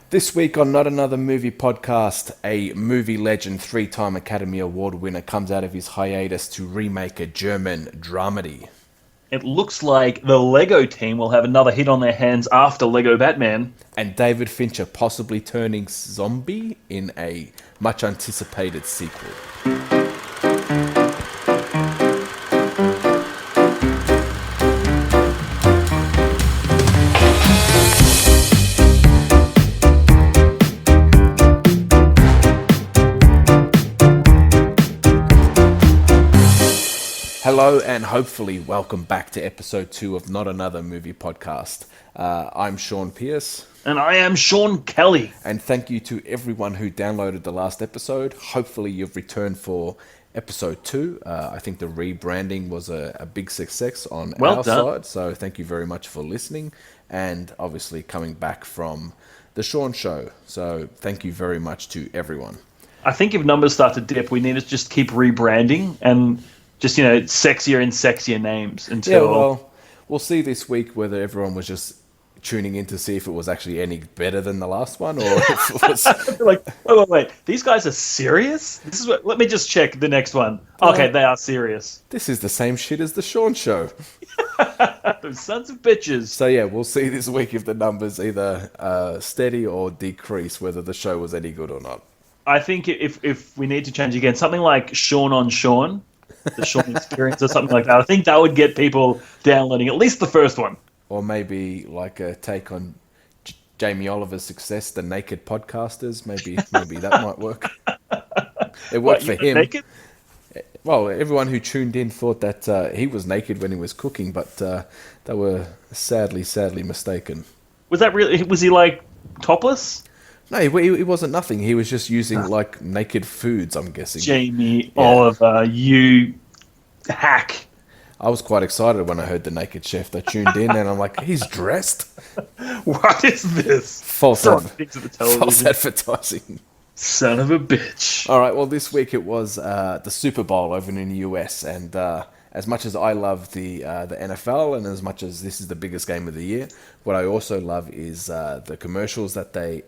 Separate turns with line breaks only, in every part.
This week on Not Another Movie Podcast, a movie legend, three-time Academy Award winner, comes out of his hiatus to remake a German dramedy.
It looks like the Lego team will have another hit on their hands after Lego Batman.
And David Fincher possibly turning zombie in a much-anticipated sequel. Hello and hopefully welcome back to episode 2 of Not Another Movie Podcast. I'm Sean Pierce.
And I am Sean Kelly.
And thank you to everyone who downloaded the last episode. Hopefully you've returned for episode 2. I think the rebranding was a big success on our side. So thank you very much for listening. And obviously coming back from the Sean Show. So thank you very much to everyone.
I think if numbers start to dip, we need to just keep rebranding and just, sexier and sexier names until...
Yeah, well, we'll see this week whether everyone was just tuning in to see if it was actually any better than the last one, or if it was...
Like, wait. These guys are serious? This is what... Let me just check the next one. Okay, they are serious.
This is the same shit as the Sean Show.
Those sons of bitches.
So yeah, we'll see this week if the numbers either steady or decrease, whether the show was any good or not.
I think if we need to change again, something like Sean on Sean... the Sean Experience or something like that. I think that would get people downloading at least the first one.
Or maybe like a take on Jamie Oliver's success, the Naked Podcasters. Maybe that might work. It worked for him.
Naked?
Well, everyone who tuned in thought that he was naked when he was cooking, but they were sadly mistaken.
Was that really? Was he like topless?
No, he wasn't nothing. He was just using like naked foods, I'm guessing.
Jamie Oliver, you hack.
I was quite excited when I heard the Naked Chef. I tuned in and I'm like, he's dressed?
What is this?
False advertising.
Son of a bitch.
All right, well, this week it was the Super Bowl over in the US. And as much as I love the NFL and as much as this is the biggest game of the year, what I also love is the commercials that they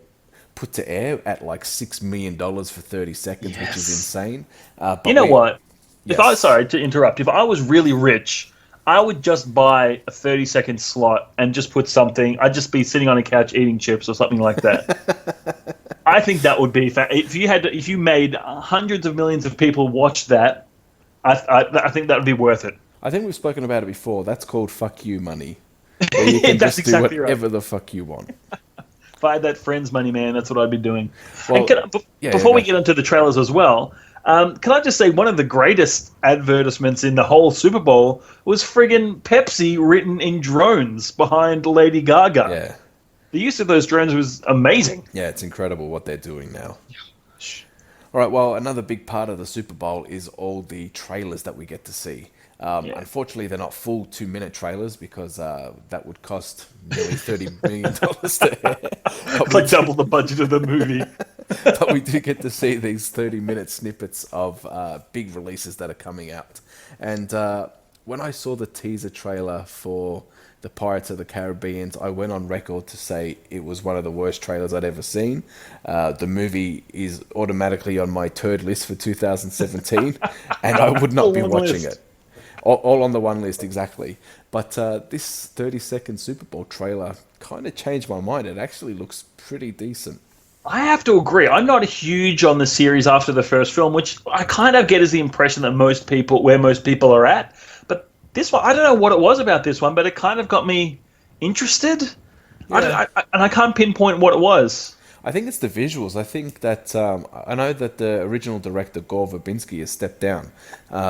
put to air at like $6 million for 30 seconds, which is insane.
But you know what? Yes. Sorry to interrupt. If I was really rich, I would just buy a 30-second slot and just put something. I'd just be sitting on a couch eating chips or something like that. I think that would be if you made hundreds of millions of people watch that. I think that would be worth it.
I think we've spoken about it before. That's called fuck you money. Where you can just do whatever the fuck you want.
If I had that Friends money, man, that's what I'd be doing.
Well,
before we get into the trailers as well, can I just say one of the greatest advertisements in the whole Super Bowl was friggin' Pepsi written in drones behind Lady Gaga.
Yeah.
The use of those drones was amazing.
Yeah, it's incredible what they're doing now. All right, well, another big part of the Super Bowl is all the trailers that we get to see. Unfortunately, they're not full 2-minute trailers because that would cost nearly $30 million to air.
It's like double the budget of the movie.
But we do get to see these 30-minute snippets of big releases that are coming out. And when I saw the teaser trailer for the Pirates of the Caribbean, I went on record to say it was one of the worst trailers I'd ever seen. The movie is automatically on my turd list for 2017, and I would not be watching it. All on the one list, exactly. But this 30-second Super Bowl trailer kind of changed my mind. It actually looks pretty decent.
I have to agree. I'm not huge on the series after the first film, which I kind of get as the impression that most people are at. But this one, I don't know what it was about this one, but it kind of got me interested.
Yeah.
I can't pinpoint what it was.
I think it's the visuals. I think that I know that the original director Gore Verbinski has stepped down,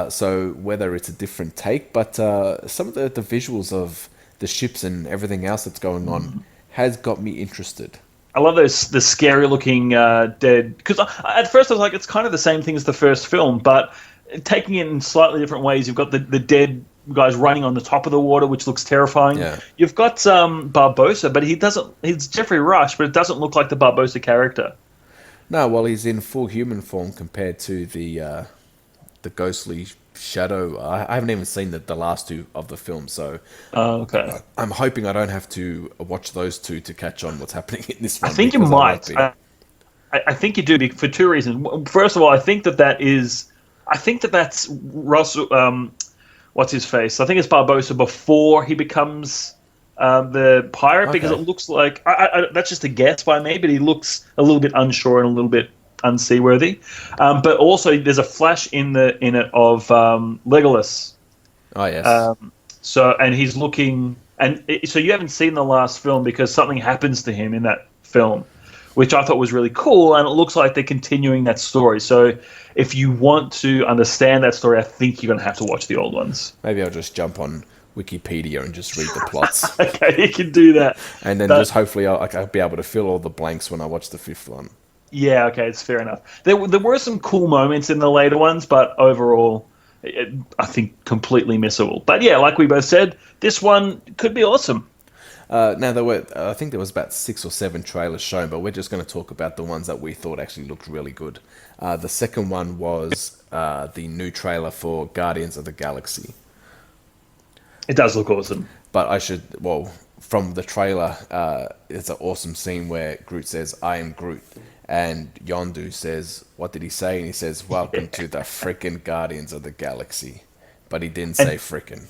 so whether it's a different take, but some of the visuals of the ships and everything else that's going on has got me interested.
I love the scary looking dead, because at first I was like, it's kind of the same thing as the first film, but taking it in slightly different ways. You've got the dead guys running on the top of the water, which looks terrifying.
Yeah.
You've got Barbossa, but he's Jeffrey Rush, but it doesn't look like the Barbossa character.
No, well, he's in full human form compared to the ghostly Shadow. I haven't even seen the last two of the film, so
Okay.
I'm hoping I don't have to watch those two to catch on what's happening in this
I
one
think you
because I won't
might.
be.
I think you do for two reasons. First of all, I think that's Russell. What's his face? I think it's Barbosa before he becomes the pirate because it
Okay.
looks like that's just a guess by me, but he looks a little bit unsure and a little bit unseaworthy. But also, there's a flash in it of Legolas.
Oh yes.
So and he's looking, so you haven't seen the last film because something happens to him in that film, which I thought was really cool, and it looks like they're continuing that story. So if you want to understand that story, I think you're going to have to watch the old ones.
Maybe I'll just jump on Wikipedia and just read the plots,
Okay, you can do that.
and then
But
just hopefully I'll be able to fill all the blanks when I watch the fifth one.
yeah, okay, it's fair enough. There were some cool moments in the later ones, but overall, I think completely missable. But yeah, like we both said, this one could be awesome.
Now there were, I think there was about 6 or 7 trailers shown, but we're just going to talk about the ones that we thought actually looked really good. The second one was the new trailer for Guardians of the Galaxy.
It does look awesome.
But from the trailer, it's an awesome scene where Groot says, "I am Groot," and Yondu says, "What did he say?" And he says, "Welcome to the frickin' Guardians of the Galaxy," but he didn't say frickin'.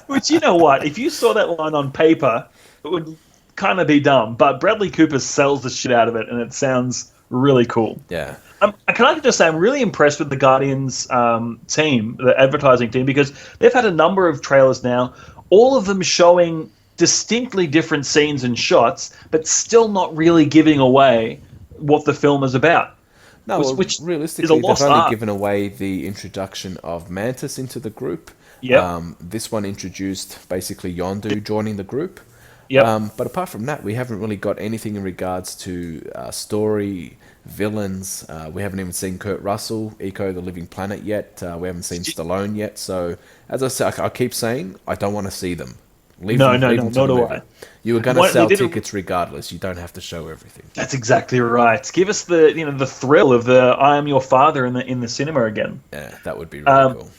Which, you know what? If you saw that line on paper, it would kind of be dumb. But Bradley Cooper sells the shit out of it, and it sounds really cool.
Yeah.
Can I just say I'm really impressed with the Guardians team, the advertising team, because they've had a number of trailers now, all of them showing distinctly different scenes and shots, but still not really giving away what the film is about.
No, well,
Which
realistically,
is a
they've
lost
only
art.
given away the introduction of Mantis into the group.
Yep.
This one introduced basically Yondu joining the group.
Yep.
But apart from that, we haven't really got anything in regards to story, villains. We haven't even seen Kurt Russell, Eco the Living Planet yet. We haven't seen Stallone yet. So, as I said, I keep saying, I don't want to see them. Leave
No,
them,
no,
leave
no,
them to
nor
the
do
movie.
I.
You were going to
They
sell
did a-
tickets regardless. You don't have to show everything.
That's exactly right. Give us the thrill of the "I am your father" in the cinema again.
Yeah, that would be really cool.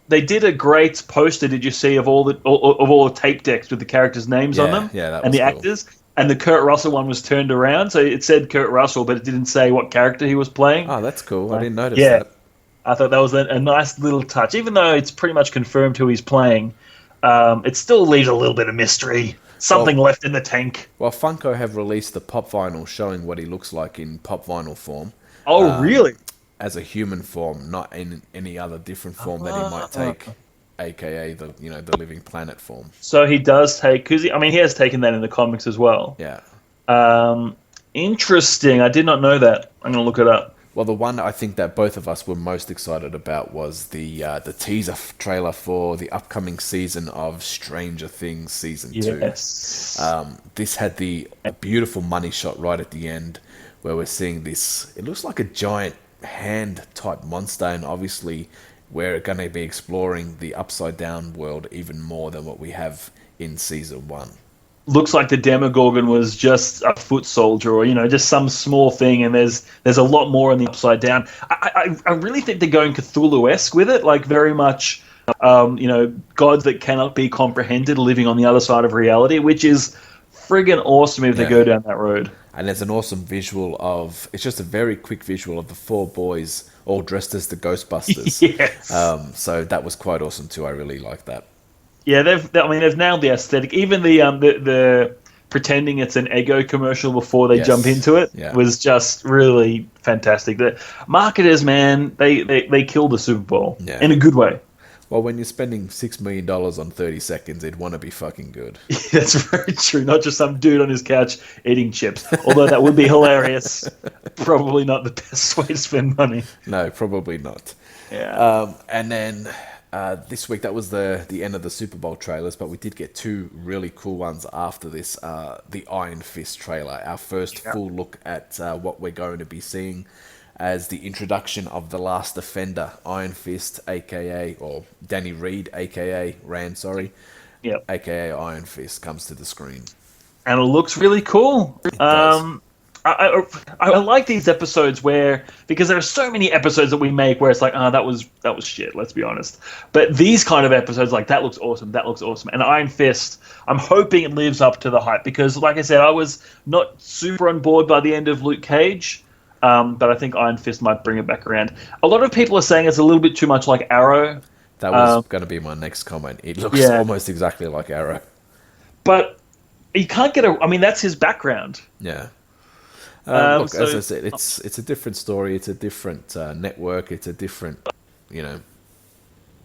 They did a great poster. Did you see of all the tape decks with the characters' names on
Yeah,
them
yeah, that
and
was
the
cool.
actors? And the Kurt Russell one was turned around, so it said Kurt Russell, but it didn't say what character he was playing.
Oh, that's cool. I didn't notice
Yeah,
that.
I thought that was a nice little touch. Even though it's pretty much confirmed who he's playing, it still leaves a little bit of mystery. Something
Well-
left in the tank.
Well, Funko have released the pop vinyl showing what he looks like in pop vinyl form,
Oh, really?
as a human form, not in any other different form that he might take, aka the Living Planet form.
So he does take, because he has taken that in the comics as well.
Yeah.
Interesting. I did not know that. I'm going to look it up.
Well, the one I think that both of us were most excited about was the teaser trailer for the upcoming season of Stranger Things season 2.
Yes.
This had the beautiful money shot right at the end, where we're seeing this. It looks like a giant hand type monster, and obviously we're going to be exploring the upside down world even more than what we have in season 1.
Looks like the Demogorgon was just a foot soldier, or just some small thing, and there's a lot more in the upside down. I really think they're going Cthulhu-esque with it, like very much, gods that cannot be comprehended living on the other side of reality, which is friggin' awesome if they go down that road.
And there's an awesome visual of, it's just a very quick visual of the 4 boys all dressed as the Ghostbusters.
Yes.
So that was quite awesome too. I really like that.
Yeah, they've nailed the aesthetic. Even the pretending it's an Eggo commercial before they
Yes.
jump into it
Yeah.
was just really fantastic. The marketers, man, they killed the Super Bowl in a good way.
Well, when you're spending $6 million on 30 seconds, it'd want to be fucking good.
That's very true. Not just some dude on his couch eating chips. Although that would be hilarious. Probably not the best way to spend money.
No, probably not.
Yeah.
And then this week, that was the end of the Super Bowl trailers, but we did get 2 really cool ones after this. The Iron Fist trailer, our first full look at what we're going to be seeing as the introduction of the last defender, Iron Fist, aka, or Danny Reed, aka Rand, sorry,
Yep.
aka Iron Fist, comes to the screen.
And it looks really cool.
does.
I like these episodes where, because there are so many episodes that we make where it's like, that was shit. Let's be honest. But these kind of episodes, like that looks awesome. That looks awesome. And Iron Fist, I'm hoping it lives up to the hype because, like I said, I was not super on board by the end of Luke Cage. But I think Iron Fist might bring it back around. A lot of people are saying it's a little bit too much like Arrow.
That was going to be my next comment. It looks almost exactly like Arrow.
But you can't get I mean, that's his background.
Yeah. Look, as I said, it's a different story. It's a different network. It's a different,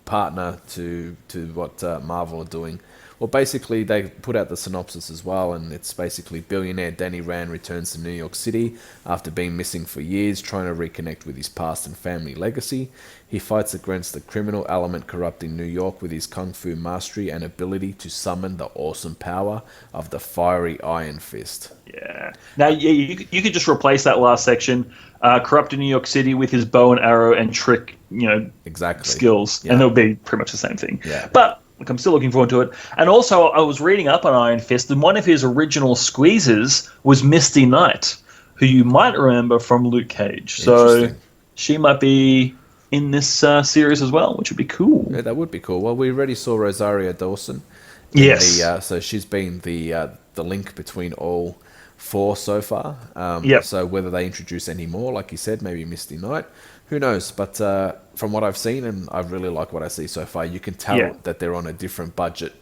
partner to what Marvel are doing. Well, basically, they put out the synopsis as well, and it's basically billionaire Danny Rand returns to New York City after being missing for years, trying to reconnect with his past and family legacy. He fights against the criminal element corrupting New York with his kung fu mastery and ability to summon the awesome power of the fiery Iron Fist.
Yeah. Now, you could just replace that last section, corrupting New York City, with his bow and arrow and trick,
exactly
skills, and it'll be pretty much the same thing.
Yeah.
But look, I'm still looking forward to it. And also, I was reading up on Iron Fist, and one of his original squeezes was Misty Knight, who you might remember from Luke Cage. So she might be in this series as well, which would be cool.
Yeah, that would be cool. Well, we already saw Rosario Dawson.
Yes.
So she's been the link between all four so far. So whether they introduce any more, like you said, maybe Misty Knight, who knows? But from what I've seen, and I really like what I see so far, you can tell that they're on a different budget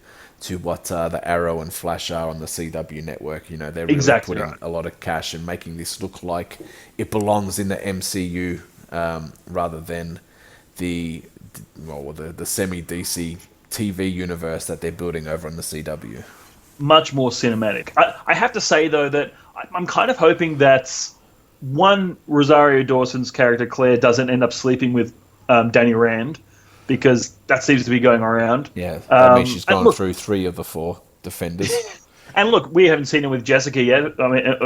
to what the Arrow and Flash are on the CW network. They're really putting a lot of cash and making this look like it belongs in the MCU rather than the semi-DC TV universe that they're building over on the CW.
Much more cinematic. I have to say, though, that I'm kind of hoping that Rosario Dawson's character, Claire, doesn't end up sleeping with Danny Rand, because that seems to be going around.
Yeah, I mean, she's gone through 3 of the 4 Defenders.
And look, we haven't seen her with Jessica yet,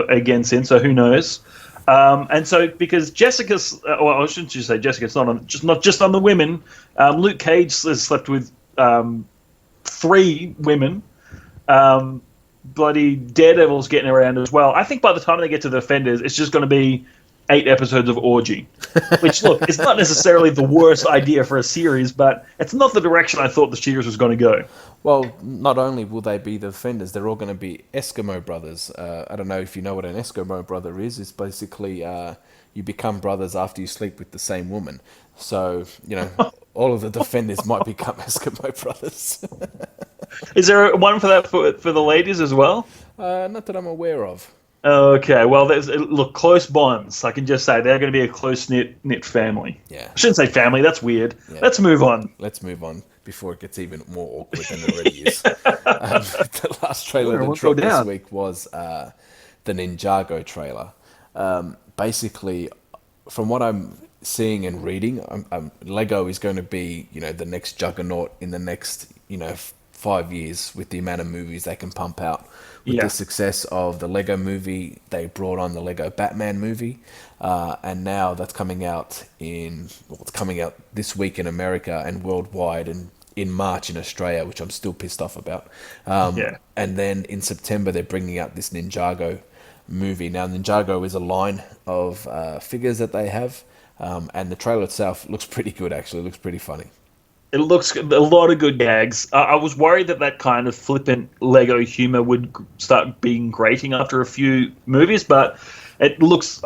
again since, so who knows? And so, because Jessica's, well, shouldn't you say Jessica's not just on the women. Luke Cage has slept with 3 women. Bloody Daredevil's getting around as well. I think by the time they get to the Defenders, it's just going to be 8 episodes of orgy. Which, look, is not necessarily the worst idea for a series, but it's not the direction I thought the series was going to go.
Well, not only will they be the Defenders, they're all going to be Eskimo brothers. I don't know if you know what an Eskimo brother is. It's basically you become brothers after you sleep with the same woman. So, all of the Defenders might become Eskimo brothers.
Is there one for that for the ladies as well?
Not that I'm aware of.
Okay, well, look, close bonds. I can just say they're going to be a close-knit family.
Yeah.
I shouldn't say family, that's weird. Yeah. Let's move on before it gets even more awkward than it already is. The last trailer that dropped this week was the Ninjago trailer. Basically, from what I'm seeing and reading, Lego is going to be, the next juggernaut in the next, 5 years with the amount of movies they can pump out. With the success of the Lego movie, they brought on the Lego Batman movie, and now that's coming out it's coming out this week in America and worldwide, and in March in Australia, which I'm still pissed off about. And then in September, they're bringing out this Ninjago movie. Now, Ninjago is a line of figures that they have, and the trailer itself looks pretty good, actually. It looks pretty funny. It looks a lot of good gags. I was worried that kind of flippant Lego humor would start being grating after a few movies, but it looks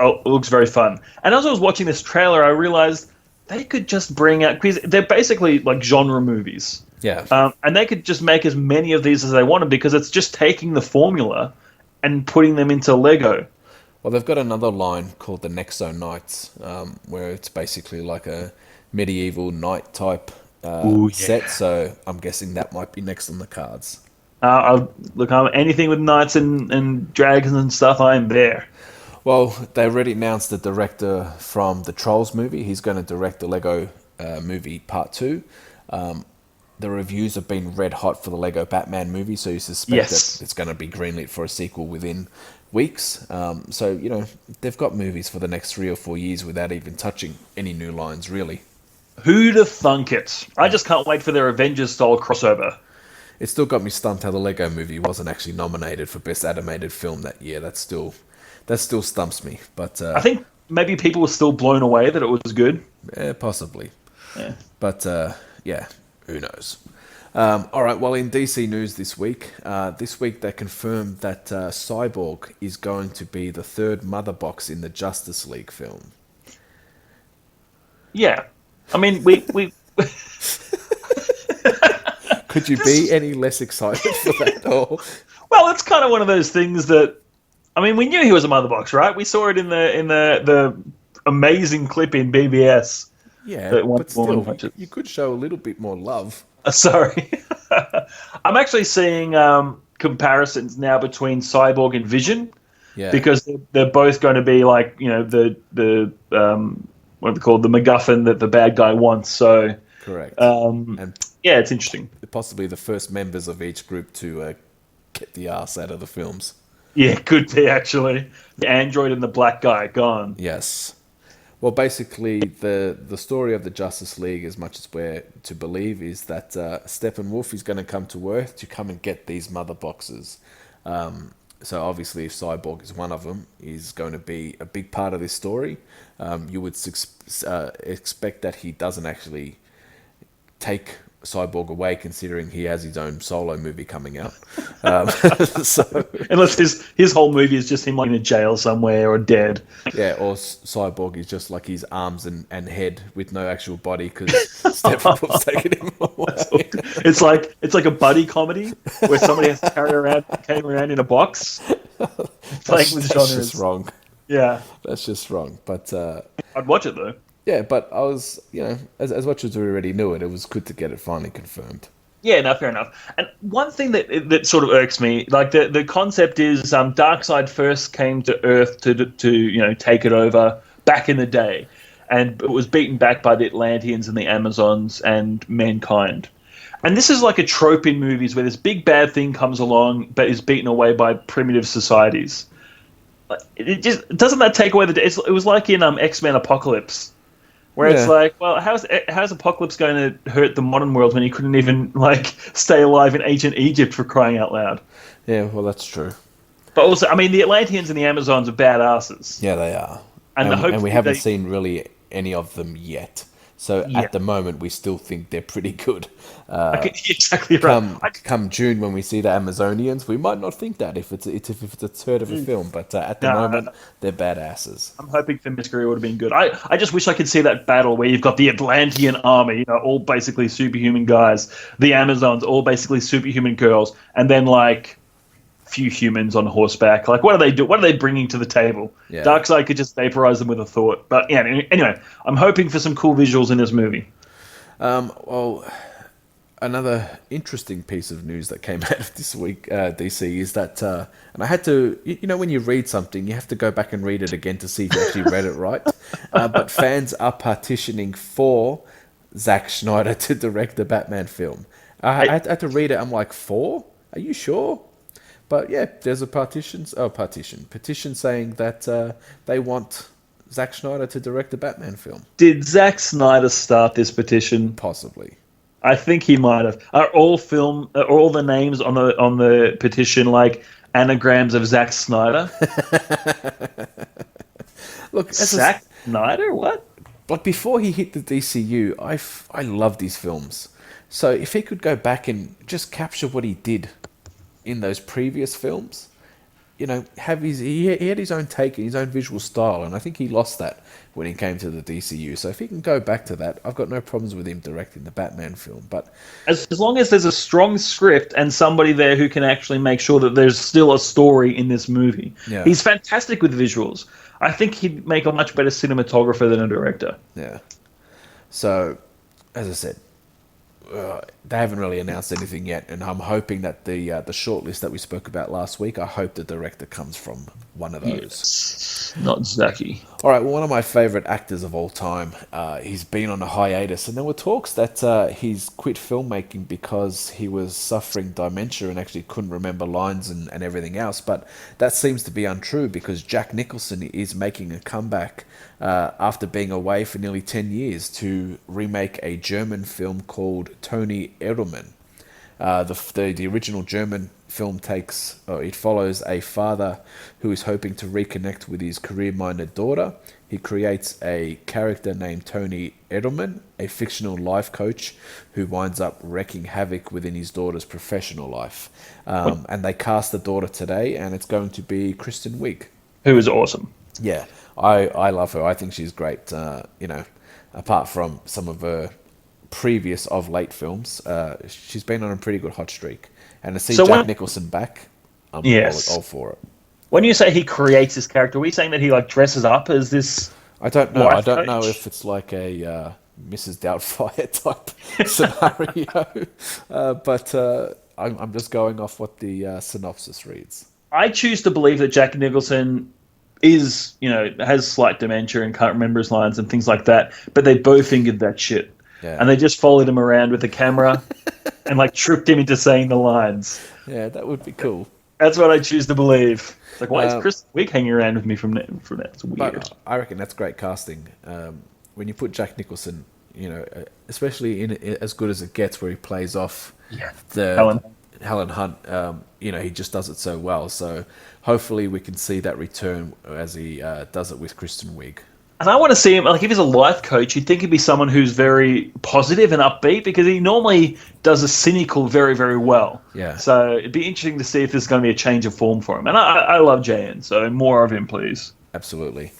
very fun. And as I was watching this trailer, I realized they could just bring out, because they're basically like genre movies.
Yeah.
And they could just make as many of these as they wanted, because it's just taking the formula and putting them into Lego.
Well, they've got another line called the Nexo Knights, where it's basically like a medieval knight type set, so I'm guessing that might be next on the cards.
Look, anything with knights and dragons and stuff, I'm there.
Well, they already announced the director from the Trolls movie. He's going to direct the Lego movie Part 2. The reviews have been red hot for the Lego Batman movie, so you suspect that it's going to be greenlit for a sequel within weeks. So, they've got movies for the next 3 or 4 years without even touching any new lines, really.
Who'd have thunk it? I just can't wait for their Avengers-style crossover.
It still got me stumped how the Lego movie wasn't actually nominated for Best Animated Film that year. That's still that still stumps me. But
I think maybe people were still blown away that it was good.
possibly.
Yeah.
But yeah, who knows? All right. Well, in DC news this week they confirmed that Cyborg is going to be the third Mother Box in the Justice League film.
Yeah. I mean, we
Could you be any less excited for that? Or
well, it's kind of one of those things that I mean, we knew he was a mother box, right? We saw it in the amazing clip in BBS.
yeah,
That one
but
woman
still,
watches.
you could show a little bit more love.
Sorry, I'm actually seeing comparisons now between Cyborg and Vision
Yeah,
because they're both going to be like the what are they called, the MacGuffin that the bad guy wants. So
correct. And
yeah, it's interesting.
possibly the first members of each group to get the ass out of the films.
Yeah, could be actually the android and the black guy gone.
Yes. Well, basically, the story of the Justice League, as much as we're to believe, is that Steppenwolf is going to come to Earth to come and get these mother boxes. So obviously, if Cyborg is one of them, is going to be a big part of this story. You would expect that he doesn't actually take Cyborg away, considering he has his own solo movie coming out. So
Unless his whole movie is just him like in a jail somewhere or dead.
yeah, or Cyborg is just like his arms and head with no actual body because Steppenwolf's taken him away.
It's like a buddy comedy where somebody has to carry around in a box. Playing with
That's
genres.
just wrong.
Yeah,
That's just wrong. But
I'd watch it though.
yeah, but I was, as much as we already knew it, it was good to get it finally confirmed.
Yeah, no, fair enough. And one thing that sort of irks me, like the concept is, Darkseid first came to Earth to take it over back in the day, and it was beaten back by the Atlanteans and the Amazons and mankind. And this is like a trope in movies where this big bad thing comes along but is beaten away by primitive societies. It just doesn't that take away it was like in X-Men Apocalypse. Where it's like, well, how's Apocalypse going to hurt the modern world when he couldn't even stay alive in ancient Egypt, for crying out loud?
Yeah, well, that's true.
But also, I mean, the Atlanteans and the Amazons are badasses.
Yeah, they are.
And
we haven't seen really any of them yet. So at the moment, we still think they're pretty good.
Exactly right.
Come June, when we see the Amazonians, we might not think that if it's a third of a film, but at the moment, they're badasses.
I'm hoping Themyscira would have been good. I just wish I could see that battle where you've got the Atlantean army, all basically superhuman guys, the Amazons, all basically superhuman girls, and then few humans on horseback. Like, what do they do? What are they bringing to the table?
Yeah.
Darkseid could just vaporize them with a thought. But yeah, anyway, I'm hoping for some cool visuals in this movie.
Well, another interesting piece of news that came out of this week, DC, is that, and I had to, when you read something, you have to go back and read it again to see if you actually read it right. But fans are petitioning for Zack Snyder to direct the Batman film. I had to read it. I'm like, for? Are you sure? But yeah, there's a petition saying that they want Zack Snyder to direct the Batman film.
Did Zack Snyder start this petition?
Possibly.
I think he might have. Are all the names on the petition like anagrams of Zack Snyder?
Look,
Zack Snyder? What?
Like, before he hit the DCU, I loved his films. So if he could go back and just capture what he did in those previous films, he had his own take and his own visual style, and I think he lost that when he came to the DCU. So if he can go back to that, I've got no problems with him directing the Batman film. But
as long as there's a strong script and somebody there who can actually make sure that there's still a story in this movie.
Yeah.
He's fantastic with visuals. I think he'd make a much better cinematographer than a director.
Yeah. So, as I said, they haven't really announced anything yet, and I'm hoping that the shortlist that we spoke about last week, I hope the director comes from one of those.
Yes. Not Zacky.
All right, well, one of my favourite actors of all time, he's been on a hiatus, and there were talks that he's quit filmmaking because he was suffering dementia and actually couldn't remember lines and everything else, but that seems to be untrue because Jack Nicholson is making a comeback after being away for nearly 10 years to remake a German film called Tony Edelmann. The original German it follows a father who is hoping to reconnect with his career-minded daughter. He creates a character named Tony Edelman, a fictional life coach who winds up wreaking havoc within his daughter's professional life. And they cast the daughter today, and it's going to be Kristen Wiig.
Who is awesome.
Yeah, I love her. I think she's great. Apart from some of her previous of late films, she's been on a pretty good hot streak. And to see Jack Nicholson back, I'm all for it.
When you say he creates this character, are we saying that he like dresses up as this?
I don't know. I don't know if it's like a Mrs. Doubtfire type scenario, but I'm just going off what the synopsis reads.
I choose to believe that Jack Nicholson is, has slight dementia and can't remember his lines and things like that, but they both fingered that shit. Yeah. And they just followed him around with the camera and like tricked him into saying the lines.
Yeah, that would be cool.
That's what I choose to believe. It's like, why is Chris Wiig hanging around with me from now? It's weird.
But I reckon that's great casting. When you put Jack Nicholson, especially in as good as it gets, where he plays off the Helen Hunt, he just does it so well. So hopefully we can see that return as he does it with Kristen Wiig.
And I want to see him, like if he's a life coach, you'd think he'd be someone who's very positive and upbeat, because he normally does a cynical very, very well.
Yeah.
So it'd be interesting to see if there's going to be a change of form for him. And I love JN, so more of him, please.
Absolutely.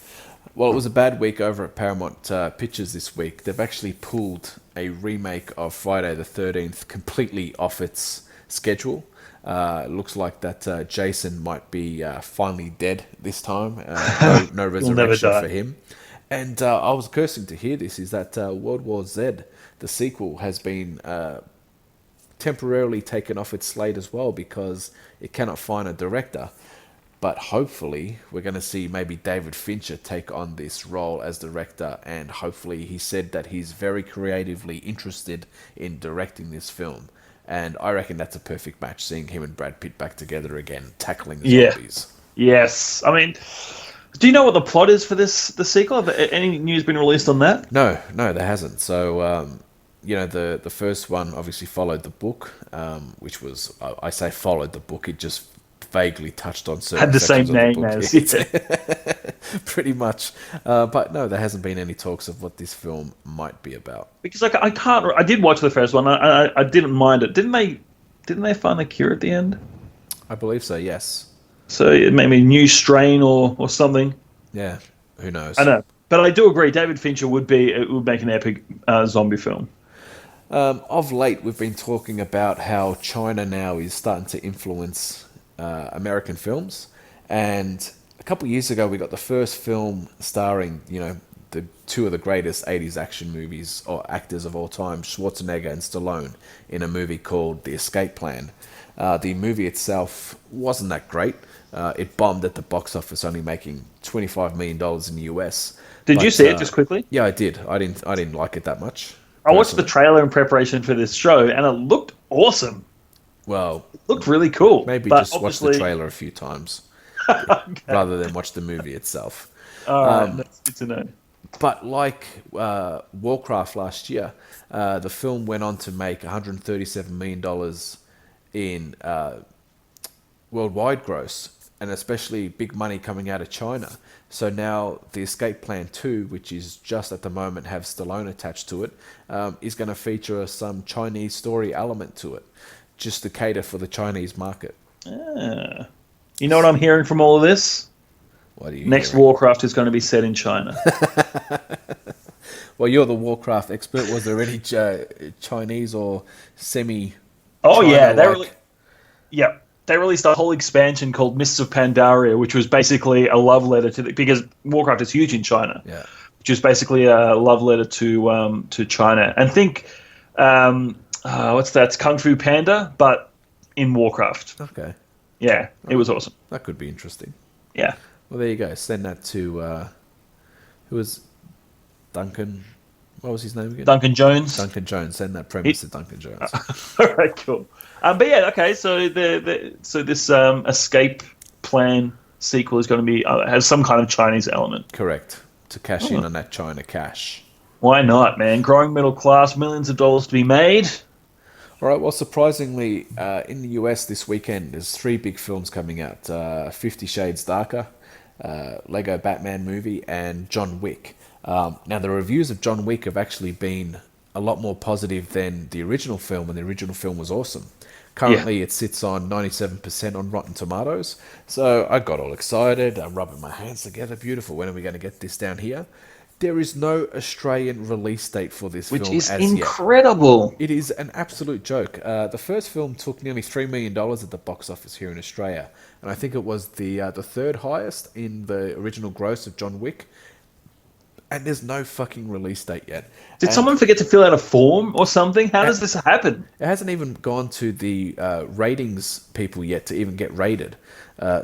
Well, it was a bad week over at Paramount Pictures this week. They've actually pulled a remake of Friday the 13th completely off its schedule. It looks like that Jason might be finally dead this time. No resurrection for him. And I was cursing to hear this, is that World War Z, the sequel, has been temporarily taken off its slate as well because it cannot find a director. But hopefully we're going to see maybe David Fincher take on this role as director, and hopefully he said that he's very creatively interested in directing this film. And I reckon that's a perfect match, seeing him and Brad Pitt back together again, tackling the zombies.
Yes. I mean, do you know what the plot is for the sequel? Have any news been released on that?
No, there hasn't. So, the first one obviously followed the book, which was, I say followed the book, it just vaguely touched on certain
had the same name
as pretty much. But no, there hasn't been any talks of what this film might be about. Because
I did watch the first one. I didn't mind it. Didn't they find the cure at the end?
I believe so, yes.
So maybe a new strain or something.
Yeah, who knows?
I know, but I do agree. David Fincher would make an epic zombie film.
Of late, we've been talking about how China now is starting to influence American films, and a couple of years ago, we got the first film starring, the two of the greatest 80s action movies or actors of all time, Schwarzenegger and Stallone, in a movie called The Escape Plan. The movie itself wasn't that great. It bombed at the box office, only making $25 million in the US.
Did you see it just quickly?
Yeah, I did. I didn't like it that much.
I watched the trailer in prepreparation for this show, and it looked awesome.
Well,
it looked really cool.
Maybe just watch the trailer a few times rather than watch the movie itself.
All right, that's good to know.
But like Warcraft last year, the film went on to make $137 million in worldwide gross, and especially big money coming out of China. So now The Escape Plan 2, which is just at the moment have Stallone attached to it, is going to feature some Chinese story element to it, just to cater for the Chinese market.
You know what I'm hearing from all of this?
What are you
Next
hearing?
Warcraft is going to be set in China.
Well, you're the Warcraft expert. Was there any Chinese or semi?
Oh yeah, they released a whole expansion called Mists of Pandaria, which was basically a love letter to because Warcraft is huge in China.
Yeah,
which is basically a love letter to China. And think, what's that? It's Kung Fu Panda, but in Warcraft.
Okay.
Yeah, it was awesome.
That could be interesting.
Yeah.
Well, there you go. Send that to who was Duncan? What was his name again?
Duncan Jones.
Duncan Jones. Send that premise to Duncan Jones.
All right, cool. But yeah, okay. So this Escape Plan sequel is going to be has some kind of Chinese element.
Correct. To cash in on that China cash.
Why not, man? Growing middle class, millions of dollars to be made.
All right. Well, surprisingly, in the US this weekend, there's three big films coming out: 50 Shades Darker, Lego Batman movie, and John Wick. Now, the reviews of John Wick have actually been a lot more positive than the original film, and the original film was awesome.
Yeah.
Currently, it sits on 97% on Rotten Tomatoes. So I got all excited. I'm rubbing my hands together. Beautiful. When are we going to get this down here? There is no Australian release date for this
Which
film
is
as yet.
incredible.
It is an absolute joke. The first film took nearly $3 million at the box office here in Australia, and I think it was the third highest in the original gross of John Wick. And there's no fucking release date yet.
Did
And
someone forget to fill out a form or something? How does this happen?
it hasn't even gone to the ratings people yet to even get rated.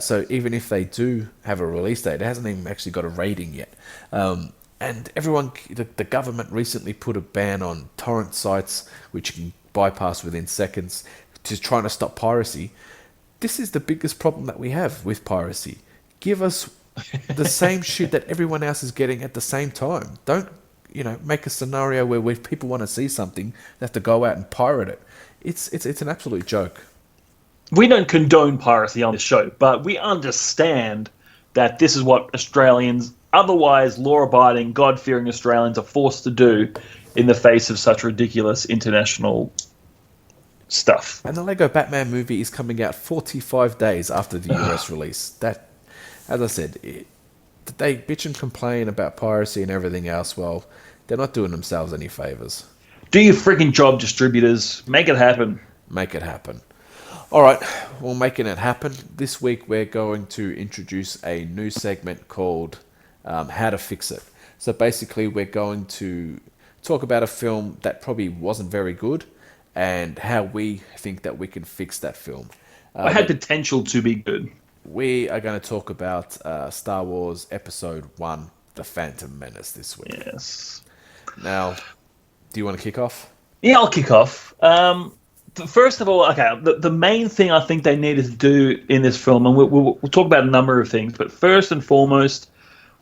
So even if they do have a release date, it hasn't even actually got a rating yet. And everyone, the government recently put a ban on torrent sites, which you can bypass within seconds, to trying to stop piracy. This is the biggest problem that we have with piracy. Give us the same shit that everyone else is getting at the same time. Don't, make a scenario where people want to see something, they have to go out and pirate it. It's an absolute joke.
We don't condone piracy on this show, but we understand that this is what Australians, otherwise law-abiding, God-fearing Australians, are forced to do in the face of such ridiculous international stuff.
And the Lego Batman movie is coming out 45 days after the US release. That, as I said, they bitch and complain about piracy and everything else. Well, they're not doing themselves any favors.
Do your freaking job, distributors. Make it happen.
Make it happen. All right, well, making it happen. This week we're going to introduce a new segment called How to Fix It. So basically we're going to talk about a film that probably wasn't very good and how we think that we can fix that film.
It had potential to be good.
We are going to talk about Star Wars Episode 1, The Phantom Menace, this week.
Yes.
Now, do you want to kick off?
Yeah, I'll kick off. First of all, okay, the main thing I think they needed to do in this film, and we'll talk about a number of things, but first and foremost,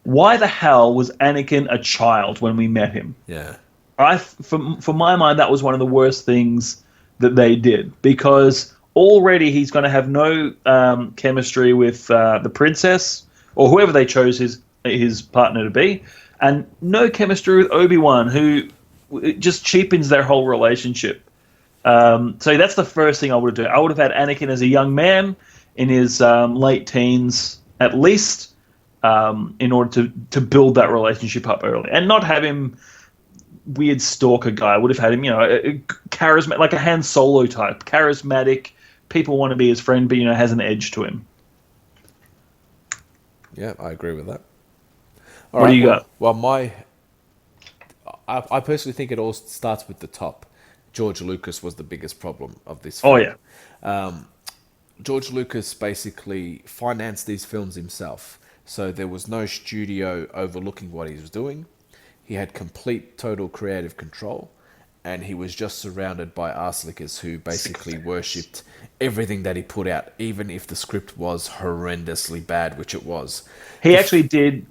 why the hell was Anakin a child when we met him?
Yeah.
For my mind, that was one of the worst things that they did, because already he's going to have no chemistry with the princess, or whoever they chose his partner to be, and no chemistry with Obi-Wan, who just cheapens their whole relationship. So that's the first thing I would do. I would have had Anakin as a young man in his late teens, at least, in order to build that relationship up early, and not have him weird stalker guy. I would have had him, charismatic, like a Han Solo type, charismatic. People want to be his friend, but has an edge to him.
Yeah, I agree with that.
What do you got?
Well, I personally think it all starts with the top. George Lucas was the biggest problem of this film.
Oh, yeah.
George Lucas basically financed these films himself. So there was no studio overlooking what he was doing. He had complete, total creative control. And he was just surrounded by arse-lickers who basically worshipped everything that he put out, even if the script was horrendously bad, which it was.
He actually did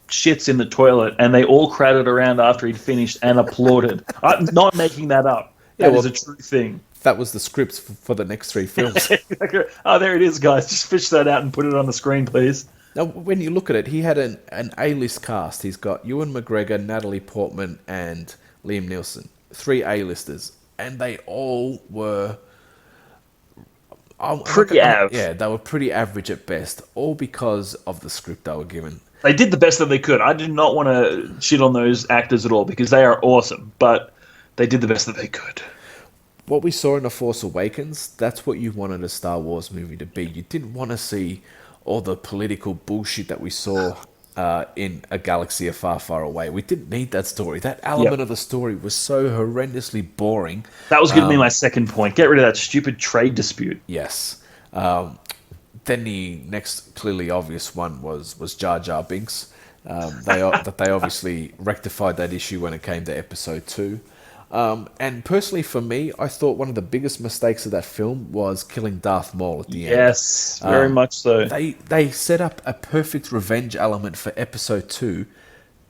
shits in the toilet, and they all crowded around after he'd finished and applauded. I'm not making that up. That is a true thing.
That was the scripts for the next three films.
Oh, there it is, guys. Just fish that out and put it on the screen, please.
Now, when you look at it, he had an A-list cast. He's got Ewan McGregor, Natalie Portman, and Liam Neeson. 3 A-listers. And they all were...
pretty average.
Yeah, they were pretty average at best. All because of the script they were given.
They did the best that they could. I did not want to shit on those actors at all, because they are awesome. But they did the best that they could.
What we saw in The Force Awakens, that's what you wanted a Star Wars movie to be. You didn't want to see all the political bullshit that we saw in A Galaxy Far, Far Away. We didn't need that story. That element of the story was so horrendously boring.
That was going to be my second point. Get rid of that stupid trade dispute.
Yes. Then the next clearly obvious one was Jar Jar Binks. They obviously rectified that issue when it came to Episode 2. And personally for me, I thought one of the biggest mistakes of that film was killing Darth Maul at the end.
Yes, very much so.
They set up a perfect revenge element for Episode 2,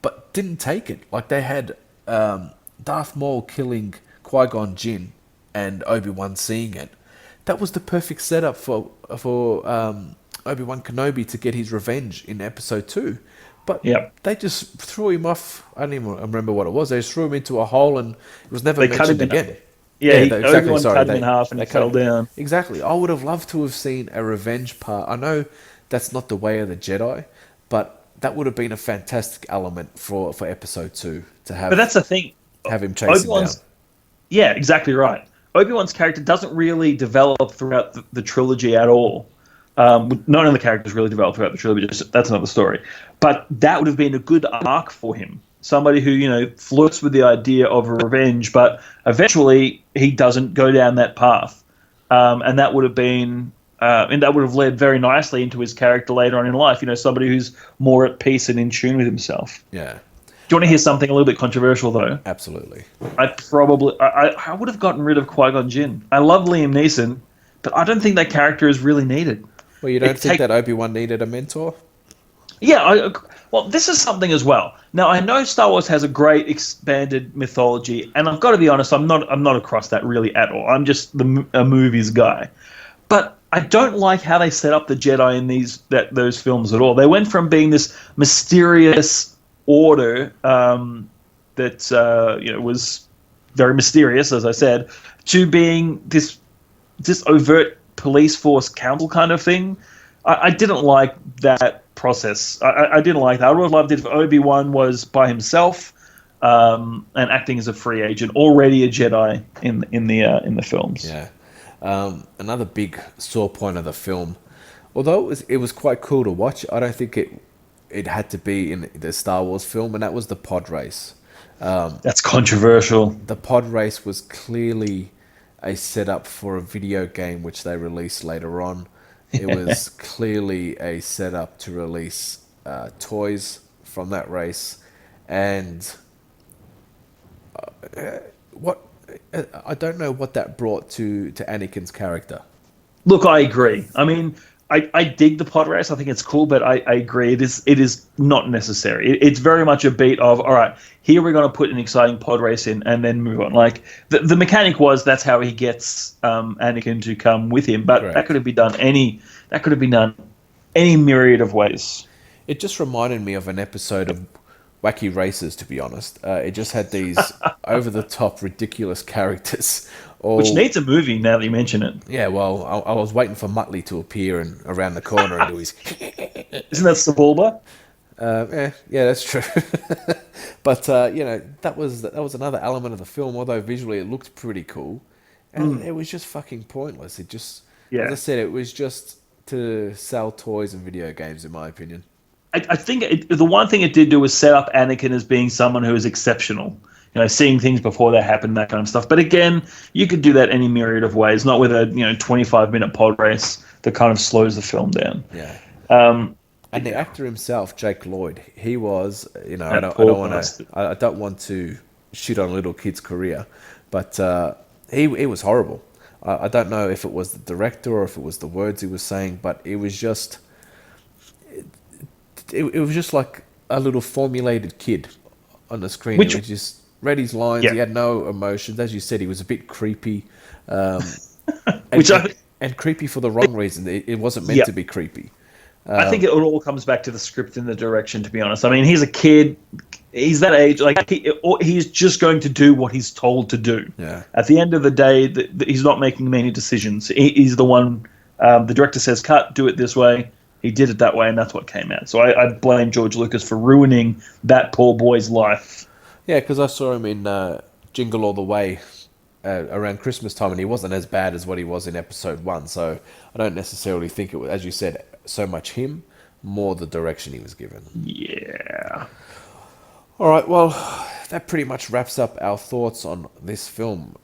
but didn't take it. Like, they had Darth Maul killing Qui-Gon Jinn and Obi-Wan seeing it, that was the perfect setup for Obi-Wan Kenobi to get his revenge in Episode 2. But
Yep.
they just threw him off. I don't even remember what it was. They just threw him into a hole, and it was never
They cut
mentioned
him in
again.
Obi-Wan cut him in half and he fell down.
Exactly. I would have loved to have seen a revenge part. I know that's not the way of the Jedi, but that would have been a fantastic element for Episode 2 to have.
But that's the thing.
Have him chase him down.
Yeah, exactly right. Obi-Wan's character doesn't really develop throughout the trilogy at all. None of the characters really develop throughout the trilogy. That's another story. But that would have been a good arc for him. Somebody who, flirts with the idea of a revenge, but eventually he doesn't go down that path. And that would have been, and that would have led very nicely into his character later on in life. Somebody who's more at peace and in tune with himself.
Yeah.
Do you want to hear something a little bit controversial, though?
Absolutely.
I would have gotten rid of Qui-Gon Jinn. I love Liam Neeson, but I don't think that character is really needed.
Well, you don't think that Obi-Wan needed a mentor?
Yeah, well, this is something as well. Now, I know Star Wars has a great expanded mythology, and I've got to be honest, I'm not across that really at all. I'm just a movies guy. But I don't like how they set up the Jedi in those films at all. They went from being this mysterious order that was very mysterious, as I said, to being this overt police force council kind of thing. I didn't like that process. I didn't like that. I would have loved it if Obi-Wan was by himself and acting as a free agent, already a Jedi in the films.
Yeah. Another big sore point of the film, although it was quite cool to watch, I don't think it had to be in the Star Wars film, and that was the pod race.
That's controversial.
The pod race was clearly a setup for a video game which they released later on. It was clearly a setup to release toys from that race, and I don't know what that brought to Anakin's character.
Look, I agree. I mean, I dig the pod race. I think it's cool, but I agree. It is not necessary. It's very much a beat of, all right, here we're going to put an exciting pod race in and then move on. Like, the mechanic was that's how he gets Anakin to come with him, but that could have been done any myriad of ways.
It just reminded me of an episode of Wacky Races, to be honest. It just had these over-the-top, ridiculous characters.
Which needs a movie, now that you mention it.
Yeah, well, I was waiting for Muttley to appear and around the corner and do his...
Isn't that Sebulba?
Yeah, that's true. But, that was another element of the film, although visually it looked pretty cool. And it was just fucking pointless. It just... As I said, it was just to sell toys and video games, in my opinion.
I think the one thing it did do was set up Anakin as being someone who is exceptional. Seeing things before they happen, that kind of stuff. But again, you could do that any myriad of ways, not with a 25-minute pod race that kind of slows the film down.
Yeah. And the actor himself, Jake Lloyd, he was, I don't want to shit on a little kid's career, but he was horrible. I don't know if it was the director or if it was the words he was saying, but it was just like a little formulated kid on the screen. He just read his lines. He had no emotions. As you said, he was a bit creepy, and creepy for the wrong reason. It wasn't meant to be creepy.
I think it all comes back to the script and the direction, to be honest. I mean, he's a kid. He's that age. Like he's just going to do what he's told to do.
Yeah.
At the end of the day, he's not making many decisions. He's the one. The director says, "Cut. Do it this way." He did it that way, and that's what came out. So I blame George Lucas for ruining that poor boy's life.
Yeah, because I saw him in Jingle All the Way around Christmas time, and he wasn't as bad as what he was in Episode 1. So I don't necessarily think it was, as you said, so much him, more the direction he was given.
Yeah.
All right, well, that pretty much wraps up our thoughts on this film.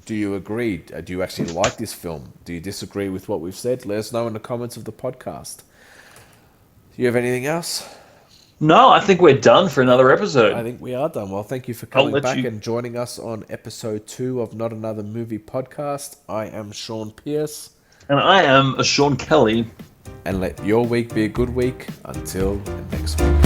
Do you agree? Do you actually like this film? Do you disagree with what we've said? Let us know in the comments of the podcast. Do you have anything else?
No, I think we're done for another episode.
I think we are done. Well, thank you for coming back and joining us on episode 2 of Not Another Movie Podcast. I am Sean Pierce.
And I am Sean Kelly.
And let your week be a good week. Until next week.